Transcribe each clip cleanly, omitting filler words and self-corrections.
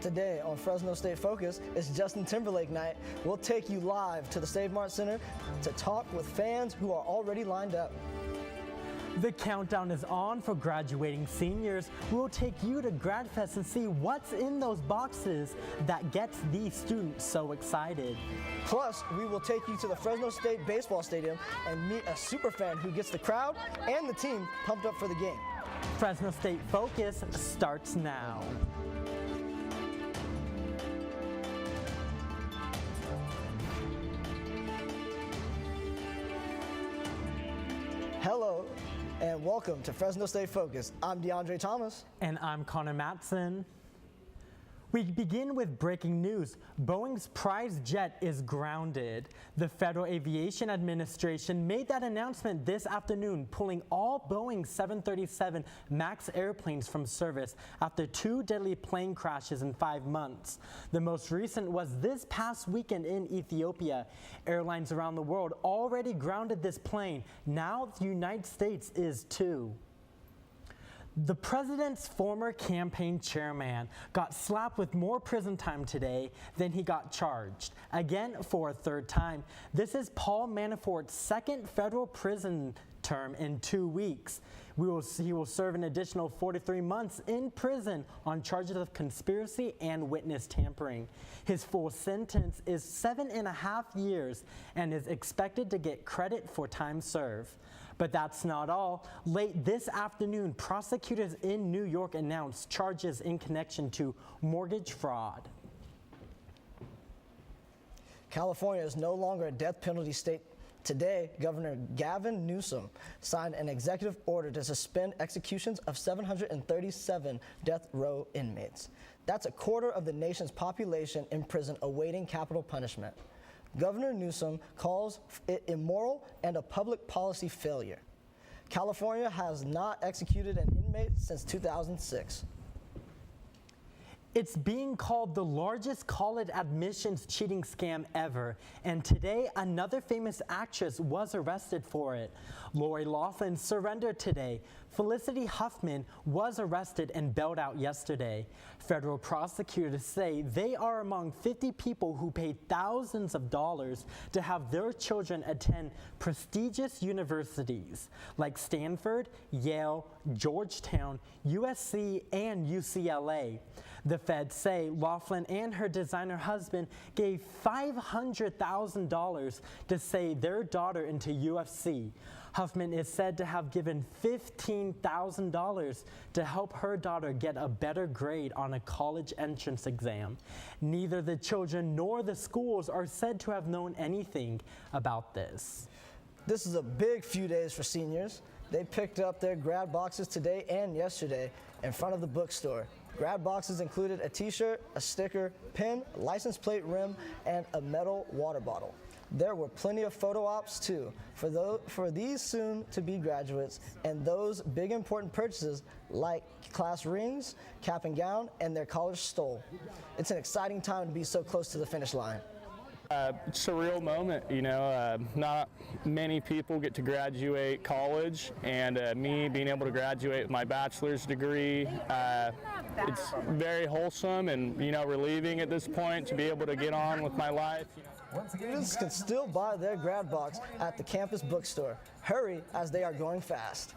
Today on Fresno State Focus, it's Justin Timberlake night. We'll take you live to the Save Mart Center to talk with fans who are already lined up. The countdown is on for graduating seniors. We'll take you to GradFest and see what's in those boxes that gets these students so excited. Plus, we will take you to the Fresno State Baseball Stadium and meet a superfan who gets the crowd and the team pumped up for the game. Fresno State Focus starts now. Hello and welcome to Fresno State Focus. I'm DeAndre Thomas. And I'm Connor Matson. We begin with breaking news. Boeing's prize jet is grounded. The Federal Aviation Administration made that announcement this afternoon, pulling all Boeing 737 MAX airplanes from service after 2 deadly plane crashes in 5 months. The most recent was this past weekend in Ethiopia. Airlines around the world already grounded this plane. Now the United States is too. The president's former campaign chairman got slapped with more prison time today than he got charged, again for a third time. This is Paul Manafort's second federal prison term in 2 weeks. He will serve an additional 43 months in prison on charges of conspiracy and witness tampering. His full sentence is 7.5 years and is expected to get credit for time served. But that's not all. Late this afternoon, prosecutors in New York announced charges in connection to mortgage fraud. California is no longer a death penalty state. Today, Governor Gavin Newsom signed an executive order to suspend executions of 737 death row inmates. That's a quarter of the nation's population in prison awaiting capital punishment. Governor Newsom calls it immoral and a public policy failure. California has not executed an inmate since 2006. It's being called the largest college admissions cheating scam ever, and today another famous actress was arrested for it. Lori Loughlin surrendered today. Felicity Huffman was arrested and bailed out yesterday. Federal prosecutors say they are among 50 people who paid thousands of dollars to have their children attend prestigious universities like Stanford, Yale, Georgetown, USC, and UCLA. The feds say Loughlin and her designer husband gave $500,000 to send their daughter into UFC. Huffman is said to have given $15,000 to help her daughter get a better grade on a college entrance exam. Neither the children nor the schools are said to have known anything about this. This is a big few days for seniors. They picked up their grad boxes today and yesterday in front of the bookstore. Grad boxes included a t-shirt, a sticker, pin, license plate rim, and a metal water bottle. There were plenty of photo ops too for these soon-to-be graduates and those big important purchases like class rings, cap and gown, and their college stole. It's an exciting time to be so close to the finish line. It's a real moment, you know. Not many people get to graduate college, and me being able to graduate with my bachelor's degree, it's very wholesome and, you know, relieving at this point to be able to get on with my life. Students can still buy their grad box at the campus bookstore. Hurry, as they are going fast.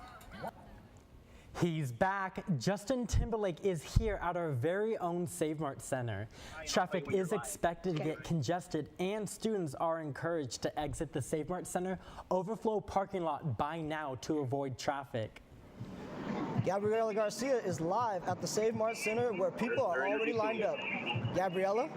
He's back. Justin Timberlake is here at our very own Save Mart Center. Traffic is expected to get congested, and students are encouraged to exit the Save Mart Center overflow parking lot by now to avoid traffic. Gabriela Garcia is live at the Save Mart Center where people are already lined up. Gabriela?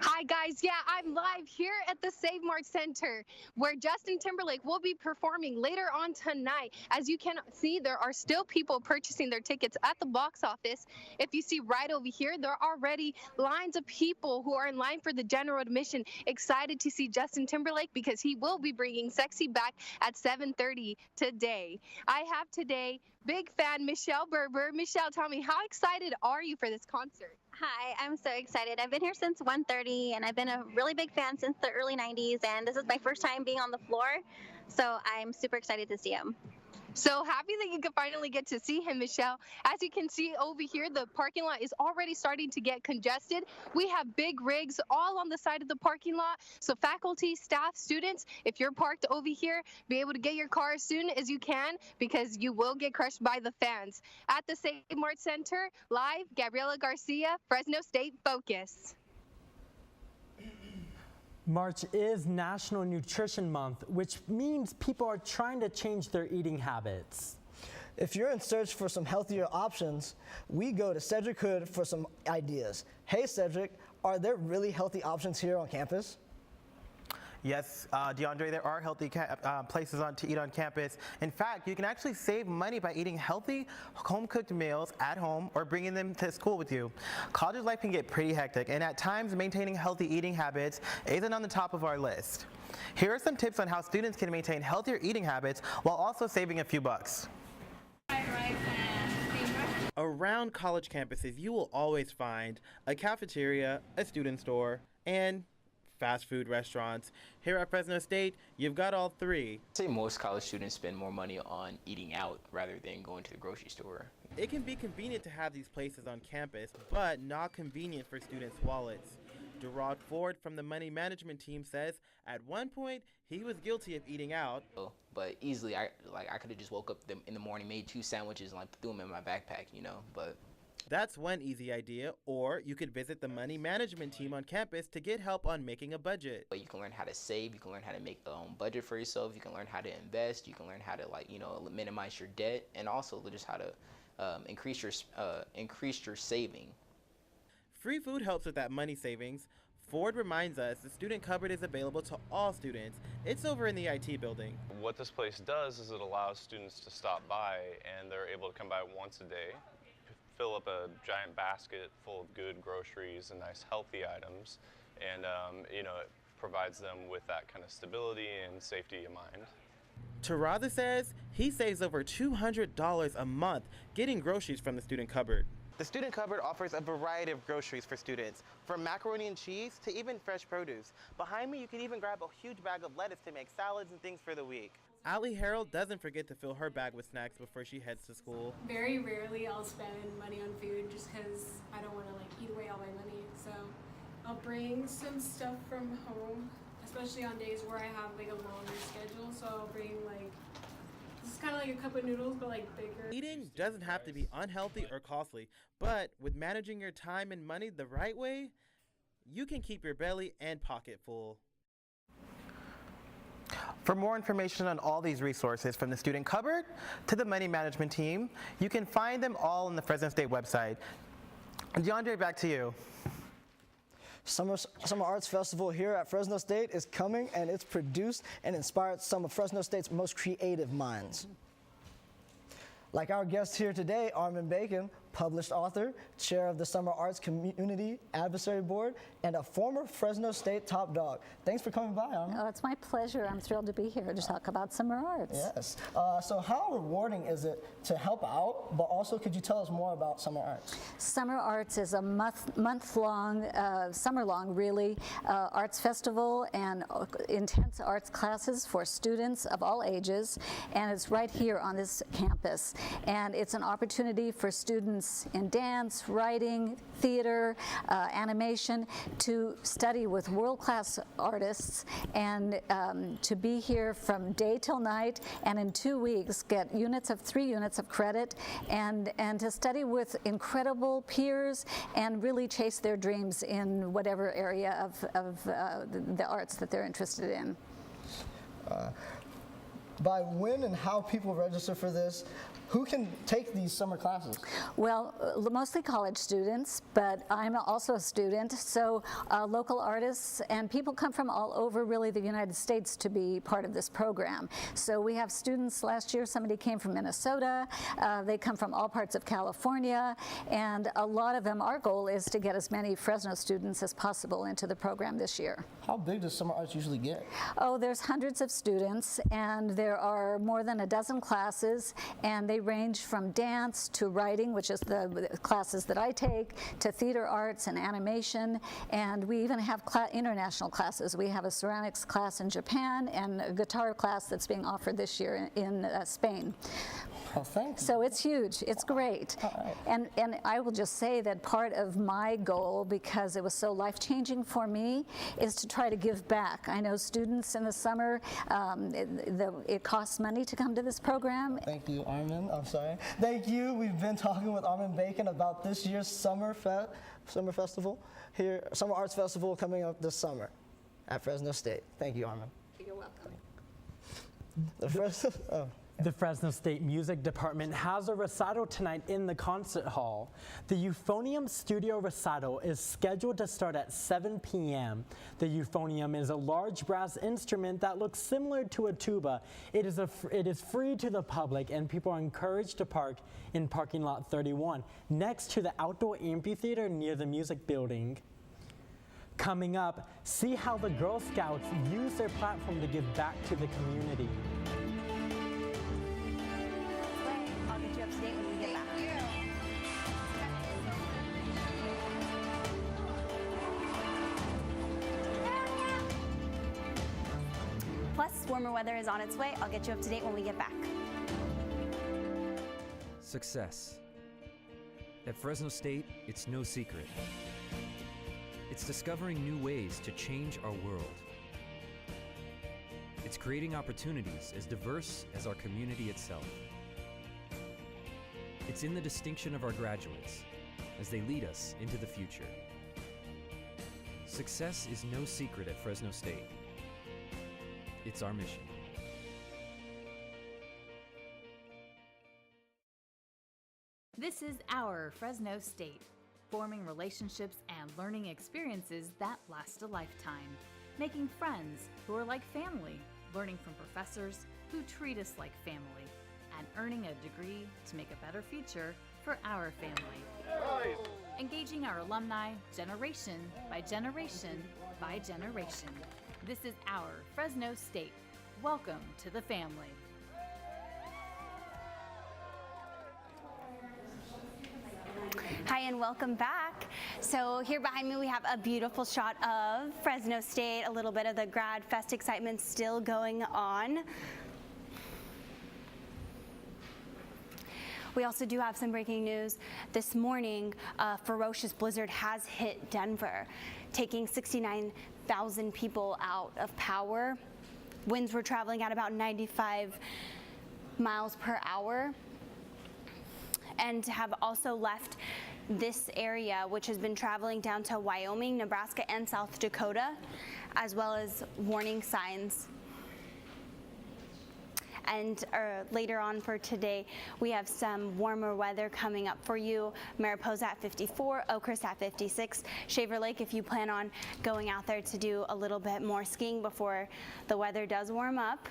Hi guys, yeah, I'm live here at the Save Mart Center where Justin Timberlake will be performing later on tonight. As you can see, there are still people purchasing their tickets at the box office. If you see right over here, there are already lines of people who are in line for the general admission, excited to see Justin Timberlake because he will be bringing Sexy back at 7:30 today. I have today big fan Michelle Berber. Michelle, tell me, how excited are you for this concert? Hi, I'm so excited. I've been here since 1:30 and I've been a really big fan since the early 90s, and this is my first time being on the floor, so I'm super excited to see him. So happy that you could finally get to see him, Michelle. As you can see over here, the parking lot is already starting to get congested. We have big rigs all on the side of the parking lot. So faculty, staff, students, if you're parked over here, be able to get your car as soon as you can because you will get crushed by the fans. At the Save Mart Center, live, Gabriela Garcia, Fresno State Focus. March is National Nutrition Month, which means people are trying to change their eating habits. If you're in search for some healthier options, we go to Cedric Hood for some ideas. Hey Cedric, are there really healthy options here on campus? Yes, DeAndre, there are healthy places to eat on campus. In fact, you can actually save money by eating healthy, home-cooked meals at home or bringing them to school with you. College life can get pretty hectic, and at times, maintaining healthy eating habits isn't on the top of our list. Here are some tips on how students can maintain healthier eating habits while also saving a few bucks. Around college campuses, you will always find a cafeteria, a student store, and fast food restaurants. Here at Fresno State, you've got all three. I'd say most college students spend more money on eating out rather than going to the grocery store. It can be convenient to have these places on campus, but not convenient for students' wallets. Gerard Ford from the money management team says at one point he was guilty of eating out. But easily, I could have just woke up in the morning, made 2 sandwiches, and threw them in my backpack, but that's one easy idea, or you could visit the money management team on campus to get help on making a budget. You can learn how to save, you can learn how to make a budget for yourself, you can learn how to invest, you can learn how to minimize your debt, and also just how to increase your saving. Free food helps with that money savings. Ford reminds us the student cupboard is available to all students. It's over in the IT building. What this place does is it allows students to stop by, and they're able to come by once a day, fill up a giant basket full of good groceries and nice healthy items, and it provides them with that kind of stability and safety in mind. Taraza says he saves over $200 a month getting groceries from the student cupboard. The student cupboard offers a variety of groceries for students, from macaroni and cheese to even fresh produce. Behind me, you can even grab a huge bag of lettuce to make salads and things for the week. Allie Harold doesn't forget to fill her bag with snacks before she heads to school. Very rarely I'll spend money on food just because I don't want to eat away all my money. So I'll bring some stuff from home, especially on days where I have a longer schedule. So I'll bring this is kind of like a cup of noodles, but bigger. Eating doesn't have to be unhealthy or costly, but with managing your time and money the right way, you can keep your belly and pocket full. For more information on all these resources, from the student cupboard to the money management team, you can find them all on the Fresno State website. DeAndre, back to you. Summer Arts Festival here at Fresno State is coming, and it's produced and inspired some of Fresno State's most creative minds. Like our guest here today, Armin Bacon, published author, chair of the Summer Arts Community Advisory Board, and a former Fresno State top dog. Thanks for coming by, Armin. Oh, it's my pleasure. I'm thrilled to be here to talk about summer arts. Yes. So how rewarding is it to help out, but also could you tell us more about Summer Arts? Summer Arts is a month-long, summer-long really, arts festival and intense arts classes for students of all ages, and it's right here on this campus. And it's an opportunity for students in dance, writing, theater, animation to study with world-class artists and to be here from day till night, and in 2 weeks get 3 units of credit and to study with incredible peers and really chase their dreams in whatever area of the arts that they're interested in. By when and how people register for this, who can take these summer classes? Well, mostly college students, but I'm also a student, so local artists and people come from all over really the United States to be part of this program. So we have students, last year somebody came from Minnesota, they come from all parts of California, and a lot of them, our goal is to get as many Fresno students as possible into the program this year. How big does Summer Arts usually get? Oh, there's hundreds of students, and there are more than a dozen classes, and they range from dance to writing, which is the classes that I take, to theater arts and animation, and we even have international classes. We have a ceramics class in Japan and a guitar class that's being offered this year in Spain. Oh, thank you. So it's huge. It's great. And I will just say that part of my goal, because it was so life-changing for me, is to try to give back. I know students in the summer, it costs money to come to this program. Thank you, Armin. I'm sorry. Thank you. We've been talking with Armin Bacon about this year's summer festival here, Summer Arts Festival coming up this summer at Fresno State. Thank you, Armin. You're welcome. The Fresno State Music Department has a recital tonight in the concert hall. The Euphonium Studio Recital is scheduled to start at 7 p.m. The euphonium is a large brass instrument that looks similar to a tuba. It is free to the public, and people are encouraged to park in parking lot 31, next to the outdoor amphitheater near the music building. Coming up, see how the Girl Scouts use their platform to give back to the community. I'll get you up to date when we get back. Plus, warmer weather is on its way. I'll get you up to date when we get back. Success. At Fresno State, it's no secret. It's discovering new ways to change our world. It's creating opportunities as diverse as our community itself. It's in the distinction of our graduates as they lead us into the future. Success is no secret at Fresno State. It's our mission. This is our Fresno State, forming relationships and learning experiences that last a lifetime, making friends who are like family, learning from professors who treat us like family, and earning a degree to make a better future for our family. Engaging our alumni generation by generation by generation. This is our Fresno State. Welcome to the family. Hi and welcome back. So here behind me we have a beautiful shot of Fresno State, a little bit of the Grad Fest excitement still going on. We also do have some breaking news. This morning, a ferocious blizzard has hit Denver, taking 69,000 people out of power. Winds were traveling at about 95 miles per hour, and have also left this area, which has been traveling down to Wyoming, Nebraska, and South Dakota, as well as warning signs. And later on for today, we have some warmer weather coming up for you. Mariposa at 54, Oakhurst at 56. Shaver Lake, if you plan on going out there to do a little bit more skiing before the weather does warm up,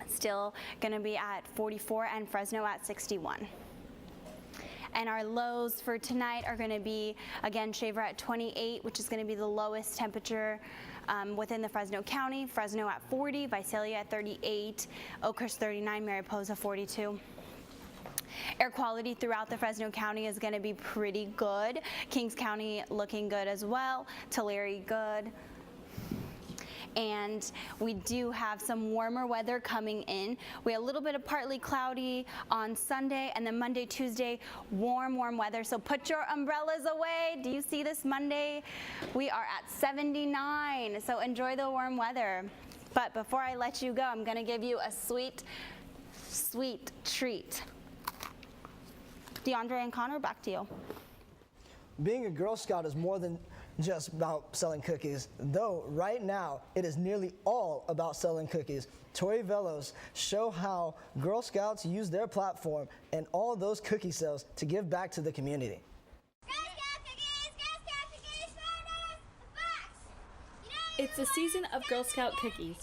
it's still going to be at 44, and Fresno at 61. And our lows for tonight are going to be, again, Shaver at 28, which is going to be the lowest temperature within the Fresno County. Fresno at 40, Visalia at 38, Oakhurst 39, Mariposa 42. Air quality throughout the Fresno County is going to be pretty good. Kings County looking good as well. Tulare good. And we do have some warmer weather coming in. We have a little bit of partly cloudy on Sunday, and then Monday, Tuesday, warm weather. So put your umbrellas away. Do you see this Monday? We are at 79, so enjoy the warm weather. But before I let you go, I'm gonna give you a sweet, sweet treat. DeAndre and Connor, back to you. Being a Girl Scout is more than just about selling cookies, though right now it is nearly all about selling cookies. Tori Velos show how Girl Scouts use their platform and all those cookie sales to give back to the community. It's the season of Girl Scout cookies.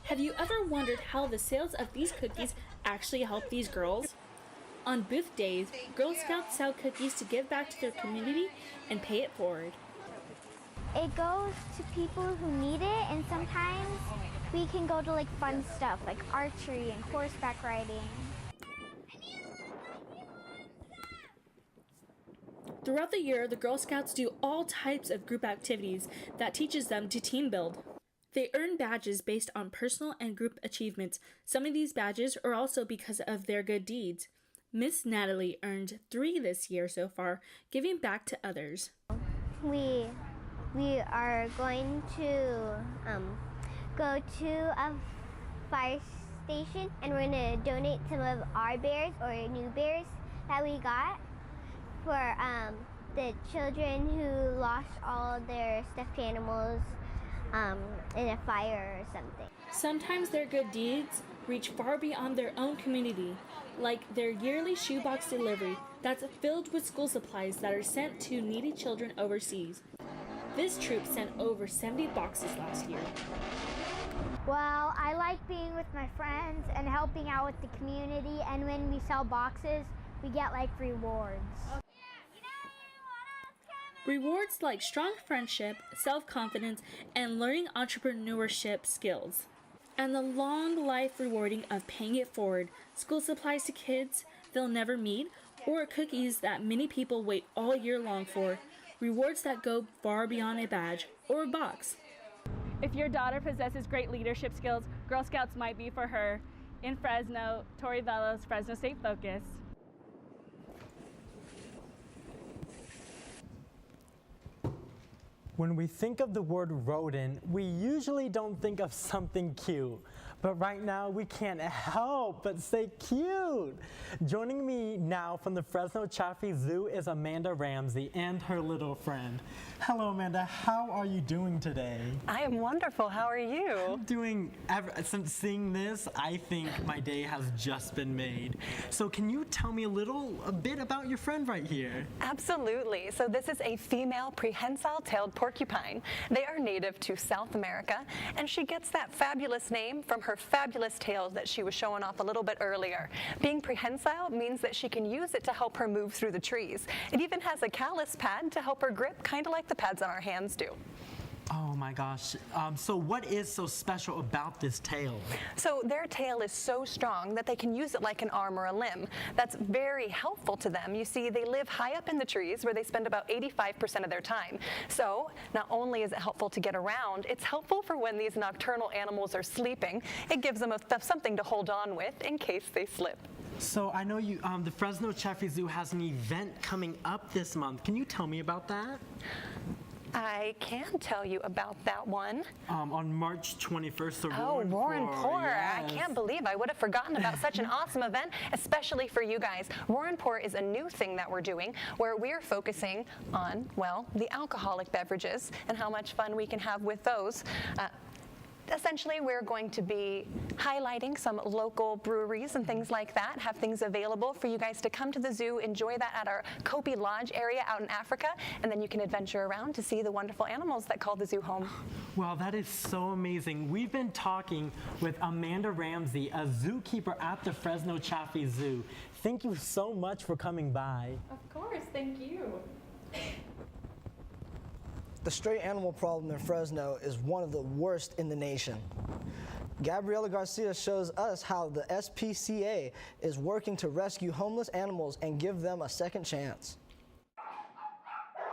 Have you ever wondered how the sales of these cookies actually help these girls? On booth days, Girl Scouts sell cookies to give back to their community and pay it forward. It goes to people who need it, and sometimes we can go to like fun stuff like archery and horseback riding. Throughout the year, the Girl Scouts do all types of group activities that teaches them to team build. They earn badges based on personal and group achievements. Some of these badges are also because of their good deeds. Miss Natalie earned 3 this year so far, giving back to others. We are going to go to a fire station, and we're going to donate some of our bears or new bears that we got for the children who lost all their stuffed animals in a fire or something. Sometimes their good deeds reach far beyond their own community, like their yearly shoebox delivery that's filled with school supplies that are sent to needy children overseas. This troop sent over 70 boxes last year. Well, I like being with my friends and helping out with the community, and when we sell boxes, we get like rewards. Rewards like strong friendship, self-confidence, and learning entrepreneurship skills. And the long life rewarding of paying it forward, school supplies to kids they'll never meet, or cookies that many people wait all year long for. Rewards that go far beyond a badge or a box. If your daughter possesses great leadership skills, Girl Scouts might be for her. In Fresno, Tori Velos, Fresno State Focus. When we think of the word rodent, we usually don't think of something cute. But right now, we can't help but say cute. Joining me now from the Fresno Chaffee Zoo is Amanda Ramsey and her little friend. Hello, Amanda. How are you doing today? I am wonderful. How are you? I'm doing, since seeing this, I think my day has just been made. So can you tell me a bit about your friend right here? Absolutely. So this is a female prehensile-tailed porcupine. They are native to South America, and she gets that fabulous name from her fabulous tail that she was showing off a little bit earlier. Being prehensile means that she can use it to help her move through the trees. It even has a callus pad to help her grip, kind of like the pads on our hands do. Oh my gosh. So what is so special about this tail? So their tail is so strong that they can use it like an arm or a limb. That's very helpful to them. You see, they live high up in the trees where they spend about 85% of their time. So not only is it helpful to get around, it's helpful for when these nocturnal animals are sleeping. It gives them something to hold on with in case they slip. So I know the Fresno Chaffee Zoo has an event coming up this month. Can you tell me about that? I can tell you about that one. On March 21st, the Roaring Pour. Yes. I can't believe I would have forgotten about such an awesome event, especially for you guys. Roaring Pour is a new thing that we're doing where we're focusing on, well, the alcoholic beverages and how much fun we can have with those. Essentially, we're going to be highlighting some local breweries and things like that, have things available for you guys to come to the zoo, enjoy that at our Kopi Lodge area out in Africa, and then you can adventure around to see the wonderful animals that call the zoo home. Wow, that is so amazing. We've been talking with Amanda Ramsey, a zookeeper at the Fresno Chaffee Zoo. Thank you so much for coming by. Of course, thank you. The stray animal problem in Fresno is one of the worst in the nation. Gabriela Garcia shows us how the SPCA is working to rescue homeless animals and give them a second chance.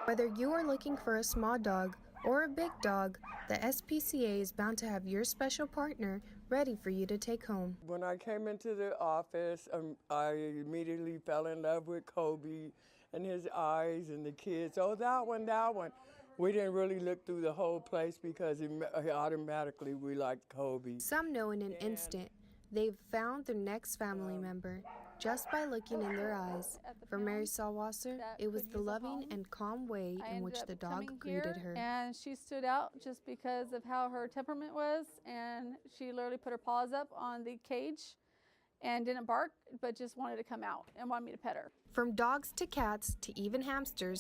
Whether you are looking for a small dog or a big dog, the SPCA is bound to have your special partner ready for you to take home. When I came into the office, I immediately fell in love with Kobe and his eyes and the kids. Oh, that one. We didn't really look through the whole place because automatically we liked Kobe. Some know in an instant they've found their next family member just by looking in their eyes. For Mary Salwasser, it was the loving and calm way in which the dog greeted her. And she stood out just because of how her temperament was, and she literally put her paws up on the cage and didn't bark, but just wanted to come out and wanted me to pet her. From dogs to cats to even hamsters,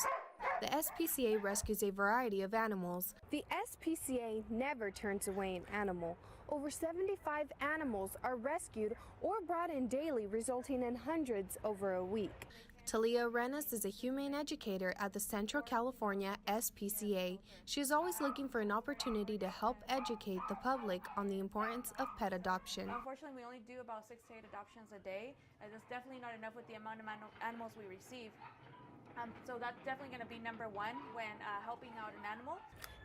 the SPCA rescues a variety of animals. The SPCA never turns away an animal. Over 75 animals are rescued or brought in daily, resulting in hundreds over a week. Talia Arenas is a humane educator at the Central California SPCA. She is always looking for an opportunity to help educate the public on the importance of pet adoption. Unfortunately, we only do about 6 to 8 adoptions a day. That's definitely not enough with the amount of animals we receive. So that's definitely going to be number one when helping out an animal.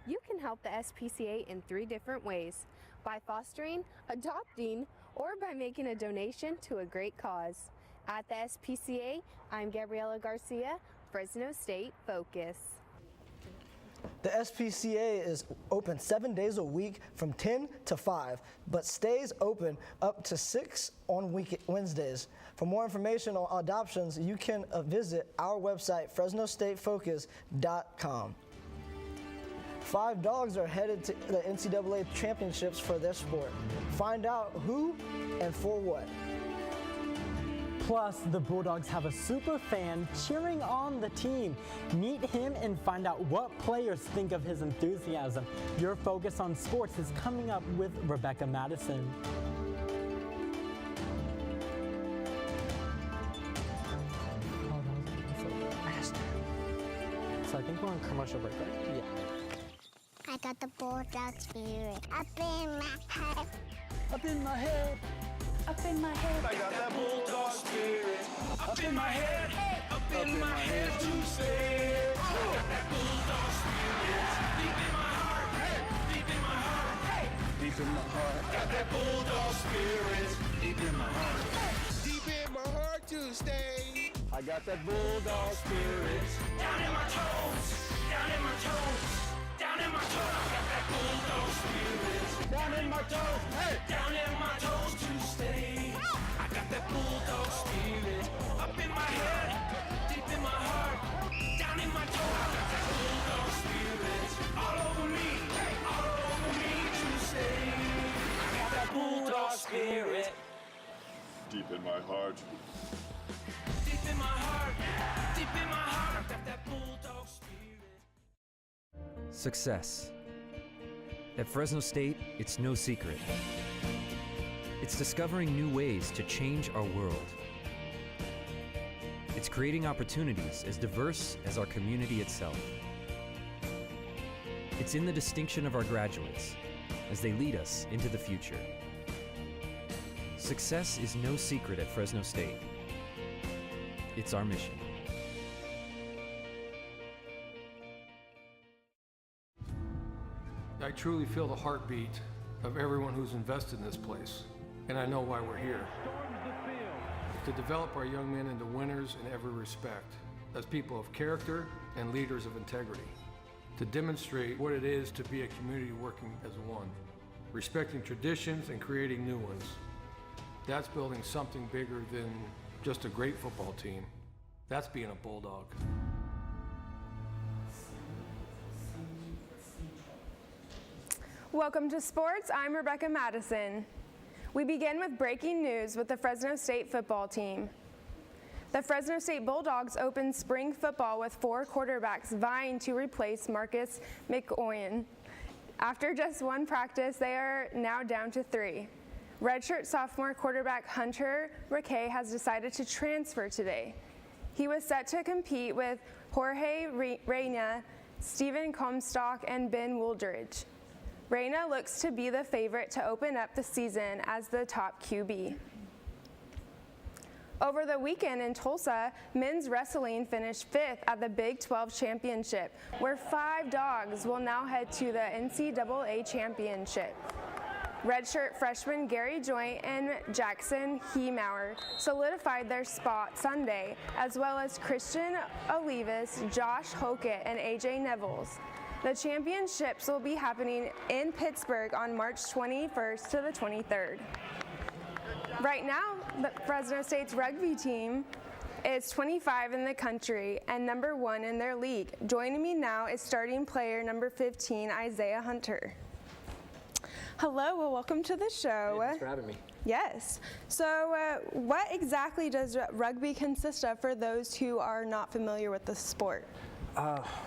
You can help the SPCA in 3 different ways: by fostering, adopting, or by making a donation to a great cause. At the SPCA, I'm Gabriela Garcia, Fresno State Focus. The SPCA is open 7 days a week from 10 to 5, but stays open up to 6 on Wednesdays. For more information on adoptions, you can visit our website, FresnoStateFocus.com. 5 dogs are headed to the NCAA championships for their sport. Find out who and for what. Plus, the Bulldogs have a super fan cheering on the team. Meet him and find out what players think of his enthusiasm. Your Focus on Sports is coming up with Rebecca Madison. So I think we're on commercial break, right? Yeah. I got the Bulldog spirit up in my head. Up in my head. Up in my head. I got that Bulldog spirit up in my head. Up in my head to stay. I got that Bulldog spirit deep in my heart. Deep in my heart. Deep in my heart. Got that Bulldog spirit deep in my heart. Deep in my heart to stay. I got that Bulldog spirit down in my toes. Down in my toes. Down in my toes. I got that Bulldog spirit down in my toes. Hey. Down in my toes to stay. I got that Bulldog spirit up in my head, deep in my heart, down in my toes. I got that Bulldog spirit all over me to stay. I got that Bulldog spirit deep in my heart. Deep in my heart, deep in my heart. I got that Bulldog spirit. Success. At Fresno State, it's no secret. It's discovering new ways to change our world. It's creating opportunities as diverse as our community itself. It's in the distinction of our graduates as they lead us into the future. Success is no secret at Fresno State. It's our mission. I truly feel the heartbeat of everyone who's invested in this place, and I know why we're here. To develop our young men into winners in every respect, as people of character and leaders of integrity. To demonstrate what it is to be a community working as one, respecting traditions and creating new ones. That's building something bigger than just a great football team. That's being a Bulldog. Welcome to Sports. I'm Rebecca Madison. We begin with breaking news with the Fresno State football team. The Fresno State Bulldogs opened spring football with 4 quarterbacks vying to replace Marcus McOwen. After just 1 practice, they are now down to 3. Redshirt sophomore quarterback Hunter McKay has decided to transfer today. He was set to compete with Jorge Reyna, Stephen Comstock, and Ben Wooldridge. Reyna looks to be the favorite to open up the season as the top QB. Over the weekend in Tulsa, men's wrestling finished 5th at the Big 12 Championship, where 5 dogs will now head to the NCAA Championship. Redshirt freshmen Gary Joint and Jackson Heemauer solidified their spot Sunday, as well as Christian Olivas, Josh Hokett, and AJ Nevels. The championships will be happening in Pittsburgh on March 21st to the 23rd. Right now, the Fresno State's rugby team is 25 in the country and number 1 in their league. Joining me now is starting player number 15, Isaiah Hunter. Hello, well, welcome to the show. Hey, thanks for having me. Yes. So what exactly does rugby consist of for those who are not familiar with the sport?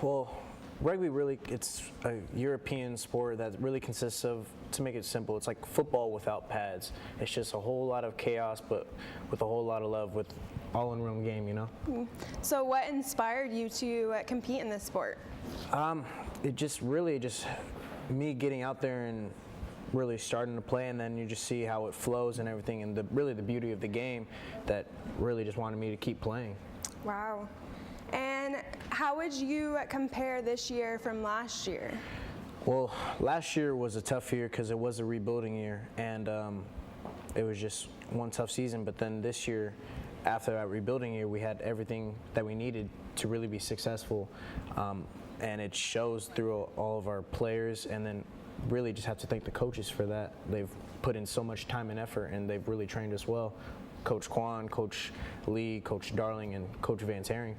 Well, rugby really, it's a European sport that really consists of, to make it simple, it's like football without pads. It's just a whole lot of chaos, but with a whole lot of love, with all in one game, you know? So what inspired you to compete in this sport? It just me getting out there and really starting to play, and then you just see how it flows and everything, and really the beauty of the game that really just wanted me to keep playing. Wow. And how would you compare this year from last year? Well, last year was a tough year because it was a rebuilding year, and it was just one tough season. But then this year, after that rebuilding year, we had everything that we needed to really be successful, and it shows through all of our players. And then really just have to thank the coaches for that. They've put in so much time and effort, and they've really trained us well. Coach Kwan, Coach Lee, Coach Darling, and Coach Van Tering.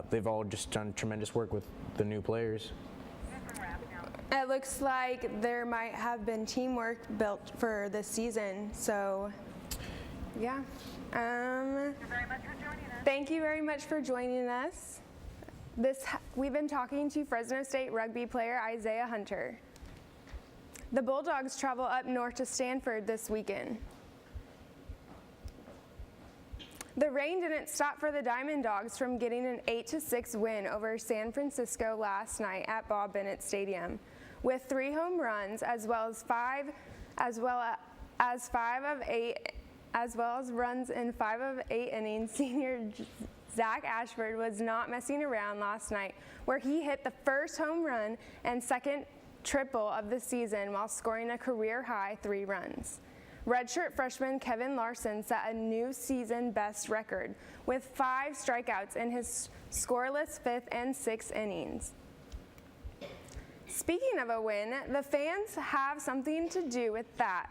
They've all just done tremendous work with the new players. It looks like there might have been teamwork built for this season, so yeah. Thank you very much for joining us. We've been talking to Fresno State rugby player Isaiah Hunter. The Bulldogs travel up north to Stanford this weekend. The rain didn't stop for the Diamond Dogs from getting an 8-6 win over San Francisco last night at Bob Bennett Stadium, with 3 home runs as well as runs in 5 of 8 innings. Senior Zach Ashford was not messing around last night, where he hit the first home run and second triple of the season while scoring a career-high 3 runs. Redshirt freshman Kevin Larson set a new season best record with 5 strikeouts in his scoreless 5th and 6th innings. Speaking of a win, the fans have something to do with that.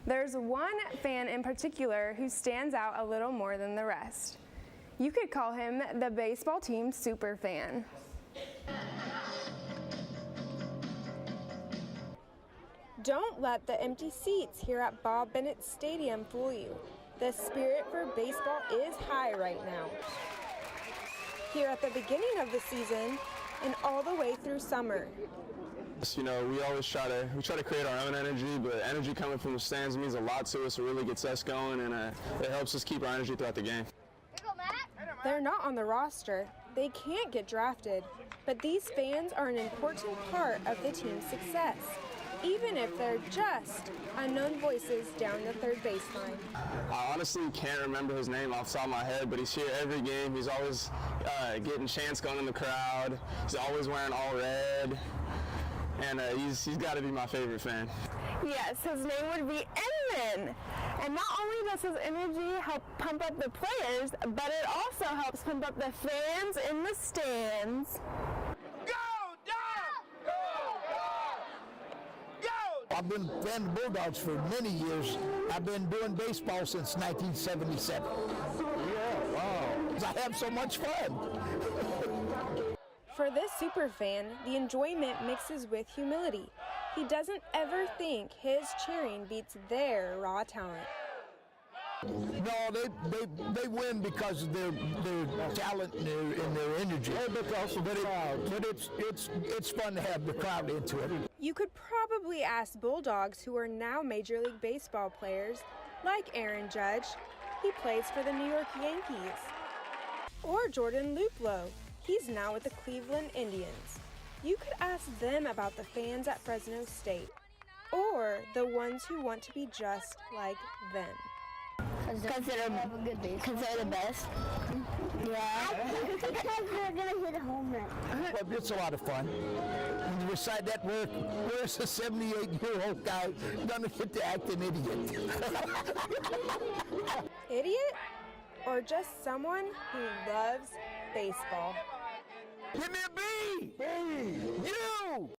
There's one fan in particular who stands out a little more than the rest. You could call him the baseball team super fan. Don't let the empty seats here at Bob Bennett Stadium fool you. The spirit for baseball is high right now. Here at the beginning of the season and all the way through summer. You know, we always try to create our own energy, but energy coming from the stands means a lot to us. It really gets us going, and it helps us keep our energy throughout the game. They're not on the roster. They can't get drafted, but these fans are an important part of the team's success, even if they're just unknown voices down the third baseline. I honestly can't remember his name off the top of my head, but he's here every game. He's always getting chants going in the crowd. He's always wearing all red, and he's got to be my favorite fan. Yes, his name would be Inman. And not only does his energy help pump up the players, but it also helps pump up the fans in the stands. I've been a fan of the Bulldogs for many years. I've been doing baseball since 1977. Yeah, wow. I have so much fun. For this super fan, the enjoyment mixes with humility. He doesn't ever think his cheering beats their raw talent. No, they win because of their talent and their energy. But it's fun to have the crowd into it. You could probably ask Bulldogs who are now Major League Baseball players, like Aaron Judge. He plays for the New York Yankees. Or Jordan Luplow. He's now with the Cleveland Indians. You could ask them about the fans at Fresno State, or the ones who want to be just like them. Because they're the best. Yeah. Because they're going to hit a home run. Well, it's a lot of fun. When you recite that word, where's a 78-year-old guy going to get to act an idiot? Idiot? Or just someone who loves baseball? Give me a B! You!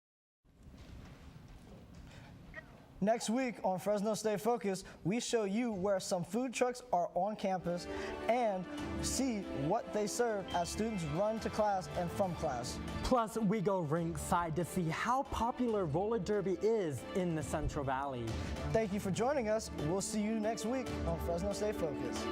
Next week on Fresno State Focus, we show you where some food trucks are on campus and see what they serve as students run to class and from class. Plus, we go rinkside to see how popular roller derby is in the Central Valley. Thank you for joining us. We'll see you next week on Fresno State Focus.